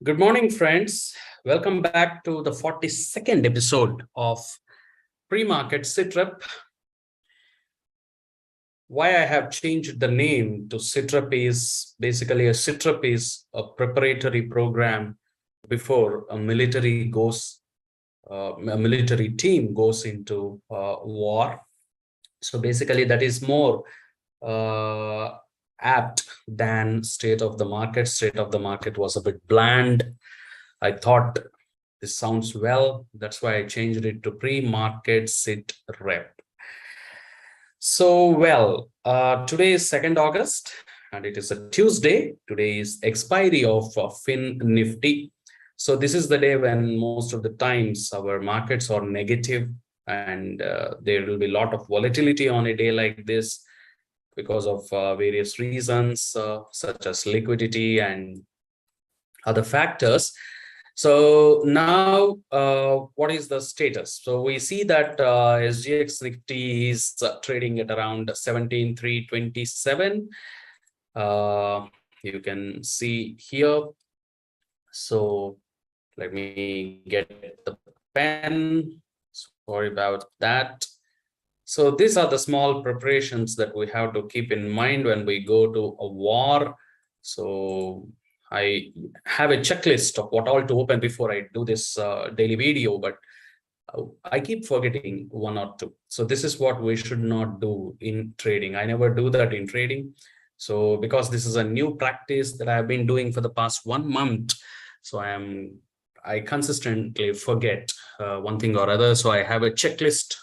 Good morning, friends. Welcome back to the 42nd episode of Pre-Market Sit-Rep. Why I have changed the name to Sit-Rep is basically a Sit-Rep is a preparatory program before a military team goes into war. So basically that is more apt than state of the market. State of the market was a bit bland. I thought this sounds well. That's why I changed it to pre-market sit rep. Today is 2nd August and it is a Tuesday. Today is expiry of Fin Nifty. So this is the day when most of the times our markets are negative and there will be a lot of volatility on a day like this because of various reasons such as liquidity and other factors. So now, what is the status? So we see that SGX Nifty is trading at around 17,327. You can see here. So let me get the pen. Sorry about that. So these are the small preparations that we have to keep in mind when we go to a war. So I have a checklist of what all to open before I do this daily video, but I keep forgetting one or two. So this is what we should not do in trading. I never do that in trading. So because this is a new practice that I've been doing for the past 1 month, so I consistently forget one thing or other. So I have a checklist,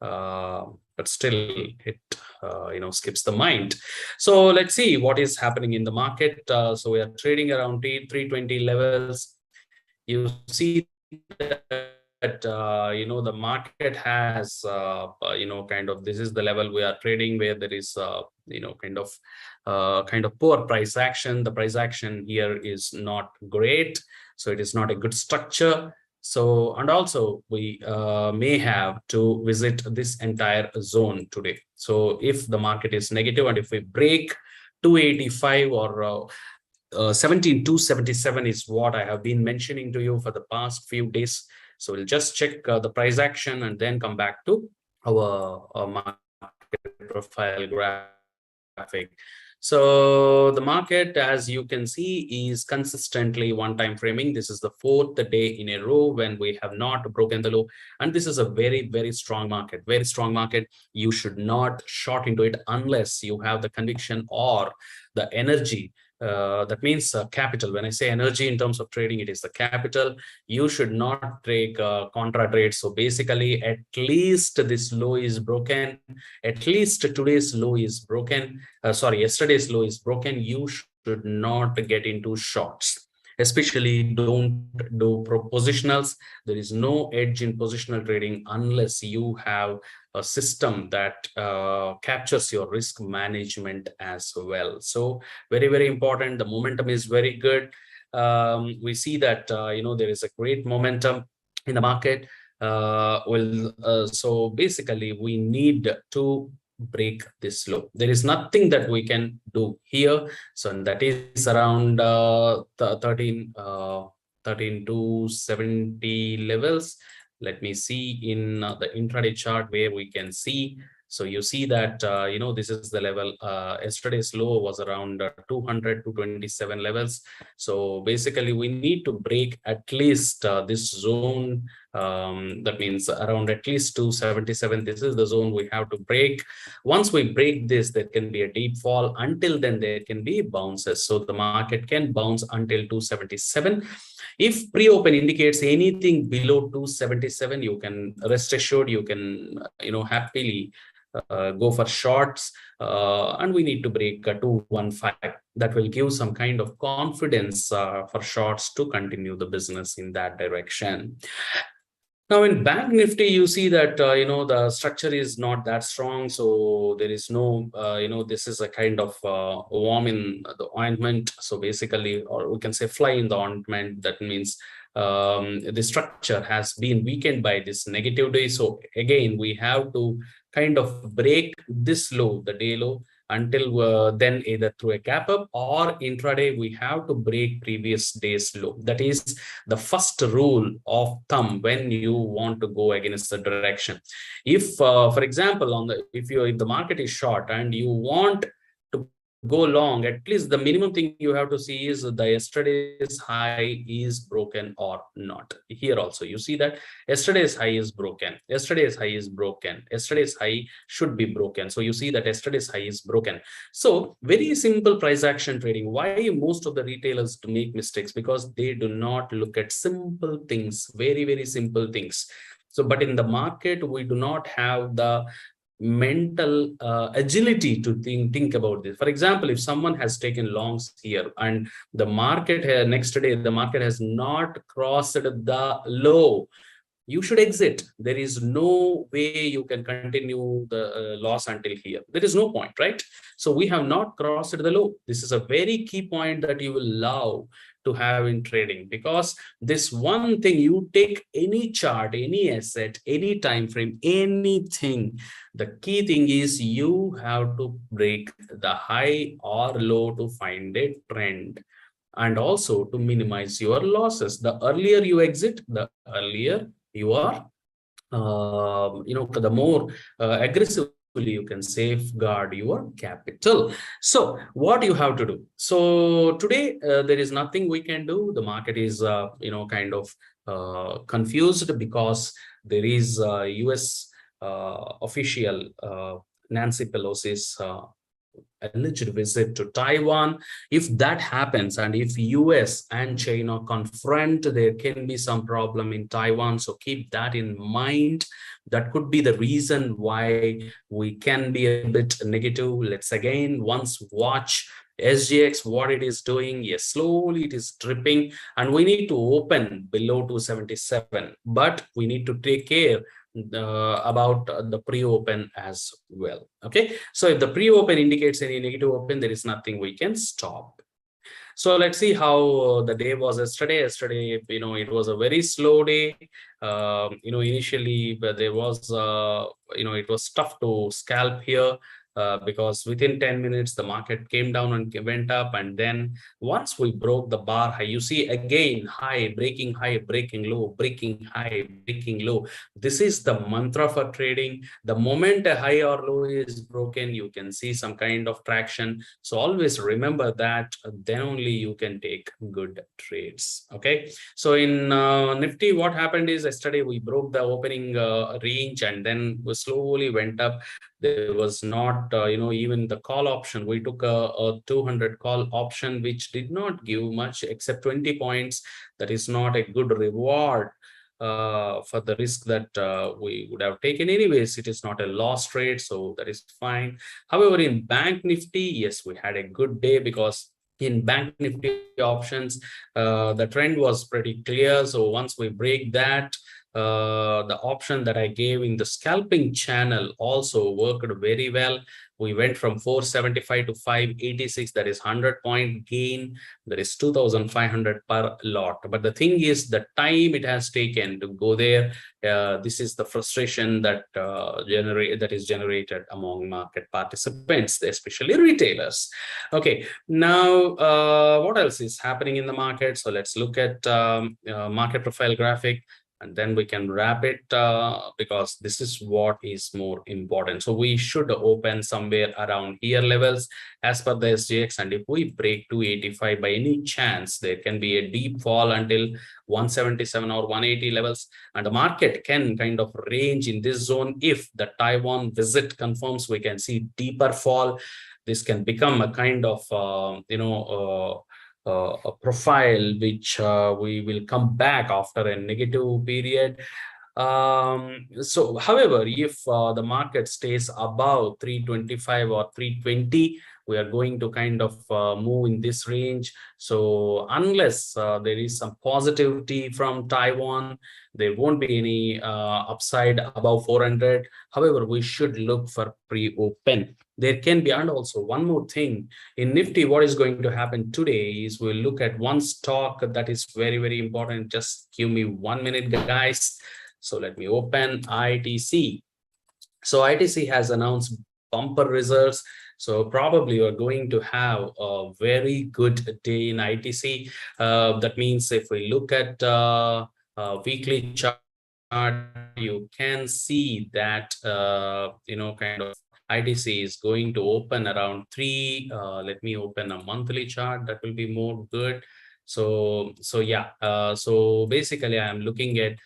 but still it skips the mind. So let's see what is happening in the market. So we are trading around 320 levels. You see that the market has kind of, this is the level we are trading where there is kind of poor price action. The price action here is not great, so it is not a good structure. So, and also we may have to visit this entire zone today. So if the market is negative and if we break 285 or 17,277 is what I have been mentioning to you for the past few days. So we'll just check the price action and then come back to our market profile graphic. So the market, as you can see, is consistently one time framing. This is the 4th day in a row when we have not broken the low. And this is a very, very strong market, very strong market. You should not short into it unless you have the conviction or the energy. That means capital. When I say energy in terms of trading, it is the capital. You should not take contra trades. So basically, at least this low is broken. At least today's low is broken. Yesterday's low is broken. You should not get into shorts. Especially don't do positionals. There is no edge in positional trading unless you have a system that captures your risk management as well. So very, very important. The momentum is very good. We see that there is a great momentum in the market. So basically we need to break this low. There is nothing that we can do here. So that is around 13,270 levels. Let me see in the intraday chart where we can see. So you see that, this is the level. Yesterday's low was around 200 to 27 levels. So basically we need to break at least this zone. That means around at least 277. This is the zone we have to break. Once we break this, there can be a deep fall. Until then, there can be bounces. So the market can bounce until 277. If pre-open indicates anything below 277, you can rest assured you can happily go for shorts, and we need to break 215. That will give some kind of confidence for shorts to continue the business in that direction. Now in Bank Nifty, you see that the structure is not that strong, so there is no this is a kind of worm in the ointment. So basically, or we can say fly in the ointment. That means the structure has been weakened by this negative day. So again, we have to kind of break this low, the day low. until then either through a gap up or intraday we have to break previous day's low. That is the first rule of thumb when you want to go against the direction. If for example, on the if the market is short and you want to go long, at least the minimum thing you have to see is the yesterday's high is broken or not. Here also you see that yesterday's high is broken, yesterday's high is broken, yesterday's high should be broken. So you see that yesterday's high is broken. So very simple price action trading. Why most of the retailers to make mistakes? Because they do not look at simple things, very simple things. So but in the market we do not have the mental agility to think about this. For example, if someone has taken longs here and the market next day the market has not crossed the low, you should exit. There is no way you can continue the loss until here. There is no point, right? So we have not crossed the low. This is a very key point that you will love to have in trading, because this one thing, you take any chart, any asset, any time frame, anything, the key thing is you have to break the high or low to find a trend, and also to minimize your losses. The earlier you exit, the earlier you are, the more aggressively you can safeguard your capital. So what you have to do? So today there is nothing we can do. The market is kind of confused because there is US official Nancy Pelosi's alleged visit to Taiwan. If that happens, and if US and China confront, there can be some problem in Taiwan. So keep that in mind. That could be the reason why we can be a bit negative. Let's again once watch SGX, what it is doing. Yes, slowly it is dripping, and we need to open below 277, but we need to take care about the pre-open as well. Okay, so if the pre-open indicates any negative open, there is nothing we can stop. So let's see how the day was yesterday. Yesterday, it was a very slow day. Initially there was it was tough to scalp here. Because within 10 minutes the market came down and went up, and then once we broke the bar high, you see again high, breaking low, breaking high, breaking low. This is the mantra for trading. The moment a high or low is broken, you can see some kind of traction. So always remember that, then only you can take good trades. Okay, so in Nifty, what happened is yesterday we broke the opening range, and then we slowly went up. There was not even the call option. We took a 200 call option, which did not give much except 20 points. That is not a good reward for the risk that we would have taken. Anyways, it is not a loss trade, so that is fine. However, in Bank Nifty, yes, we had a good day, because in Bank Nifty options the trend was pretty clear. So once we break that, the option that I gave in the scalping channel also worked very well. We went from 475 to 586. That is 100-point gain. That is 2,500 per lot. But the thing is, the time it has taken to go there, this is the frustration that is generated among market participants, especially retailers. Okay, now what else is happening in the market? So let's look at market profile graphic, and then we can wrap it, because this is what is more important. So we should open somewhere around here levels as per the SGX, and if we break 285 by any chance, there can be a deep fall until 177 or 180 levels, and the market can kind of range in this zone. If the Taiwan visit confirms, we can see deeper fall. This can become a kind of a profile which we will come back after a negative period. So however, if the market stays above 325 or 320, we are going to kind of move in this range. So unless there is some positivity from Taiwan, there won't be any upside above 400. However, we should look for pre-open. There can be, and also one more thing in Nifty, what is going to happen today is we'll look at one stock that is very important. Just give me 1 minute, guys. So let me open ITC. So ITC has announced bumper results. So probably you're going to have a very good day in ITC. That means if we look at weekly chart, you can see that kind of ITC is going to open around 3. Let me open a monthly chart. That will be more good. So yeah. So basically, I am looking at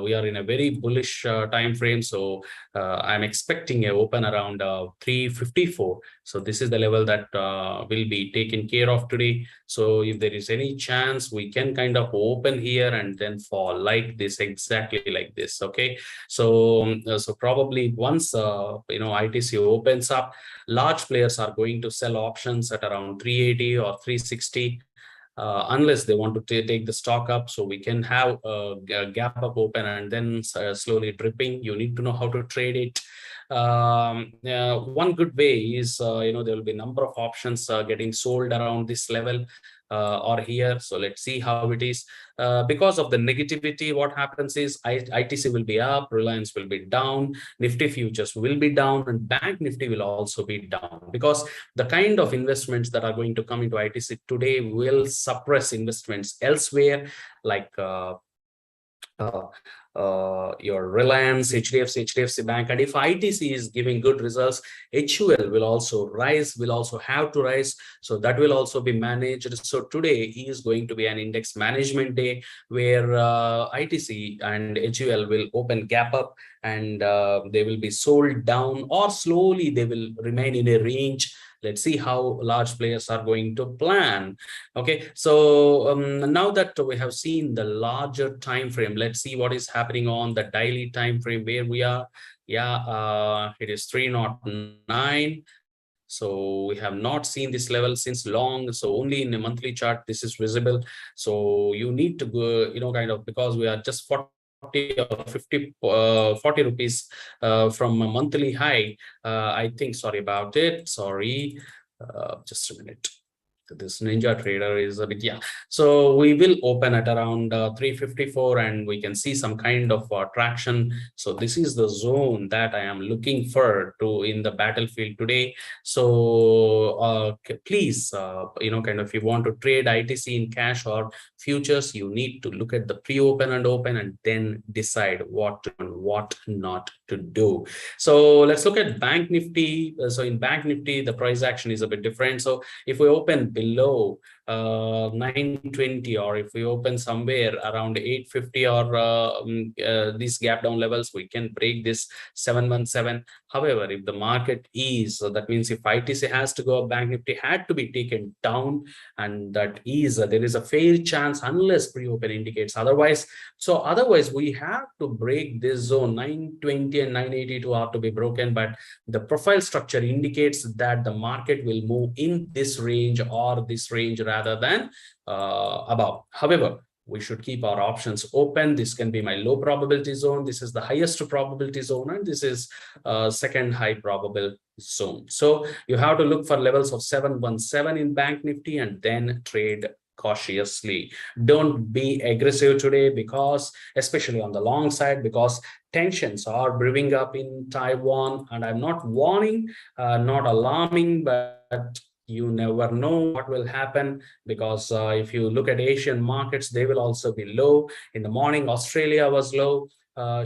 we are in a very bullish time frame. So I'm expecting a open around 354. So this is the level that will be taken care of today. So if there is any chance, we can kind of open here and then fall like this, exactly like this. Okay. So probably once ITC opens up, large players are going to sell options at around 380 or 360. Unless they want to take the stock up. So we can have a gap up open and then slowly dripping. You need to know how to trade it. One good way is, there will be a number of options getting sold around this level or here. So let's see how it is. Because of the negativity, what happens is ITC will be up, Reliance will be down, Nifty futures will be down, and Bank Nifty will also be down, because the kind of investments that are going to come into ITC today will suppress investments elsewhere, like your Reliance, HDFC Bank. And if ITC is giving good results, HUL will also rise, will also have to rise. So that will also be managed. So today is going to be an index management day where ITC and HUL will open gap up, and they will be sold down, or slowly they will remain in a range. Let's see how large players are going to plan. Okay, so now that we have seen the larger time frame, let's see what is happening on the daily time frame where we are. Yeah, it is 309. So we have not seen this level since long. So only in a monthly chart this is visible. So you need to go, kind of, because we are just 40 or 50 40 rupees from a monthly high. I think, sorry about it, sorry, just a minute. This Ninja Trader is a bit, yeah. So we will open at around 354, and we can see some kind of traction. So this is the zone that I am looking for to in the battlefield today. So please, kind of, if you want to trade ITC in cash or futures, you need to look at the pre-open and open, and then decide what to and what not to do. So let's look at Bank Nifty. So in Bank Nifty, the price action is a bit different. So if we open below 920, or if we open somewhere around 850, or these gap down levels, we can break this 717. However, if the market is, so that means if ITC has to go up, Bank Nifty had to be taken down, and that is there is a fair chance, unless pre-open indicates otherwise. So otherwise we have to break this zone. 920 and 982 have to be broken, but the profile structure indicates that the market will move in this range or this range rather than above. However, we should keep our options open. This can be my low probability zone. This is the highest probability zone, and this is second high probable zone. So you have to look for levels of 717 in Bank Nifty and then trade cautiously. Don't be aggressive today, because especially on the long side, because tensions are brewing up in Taiwan. And I'm not warning, not alarming, but you never know what will happen, because if you look at Asian markets, they will also be low. In the morning, Australia was low.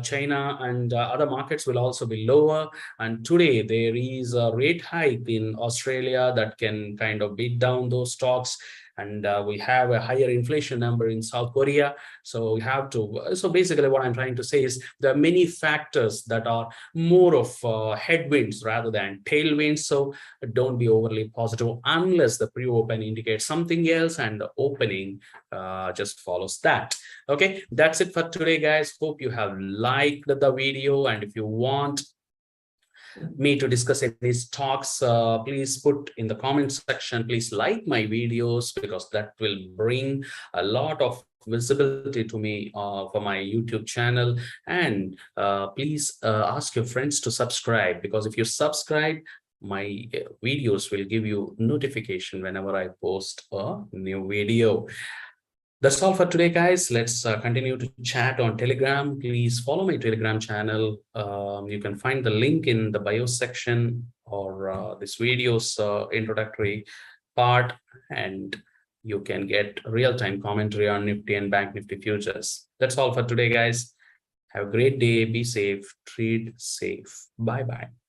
China and other markets will also be lower. And today there is a rate hike in Australia that can kind of beat down those stocks. And we have a higher inflation number in South Korea. So we have to, so basically what I'm trying to say is there are many factors that are more of headwinds rather than tailwinds. So don't be overly positive unless the pre-open indicates something else, and the opening just follows that. Okay, that's it for today, guys. Hope you have liked the video, and if you want me to discuss any stocks, please put in the comment section. Please like my videos, because that will bring a lot of visibility to me for my YouTube channel. And please ask your friends to subscribe, because if you subscribe, my videos will give you notification whenever I post a new video. That's all for today, guys. Let's continue to chat on Telegram. Please follow my Telegram channel. You can find the link in the bio section or this video's introductory part, and you can get real-time commentary on Nifty and Bank Nifty futures. That's all for today, guys. Have a great day. Be safe. Trade safe. Bye bye.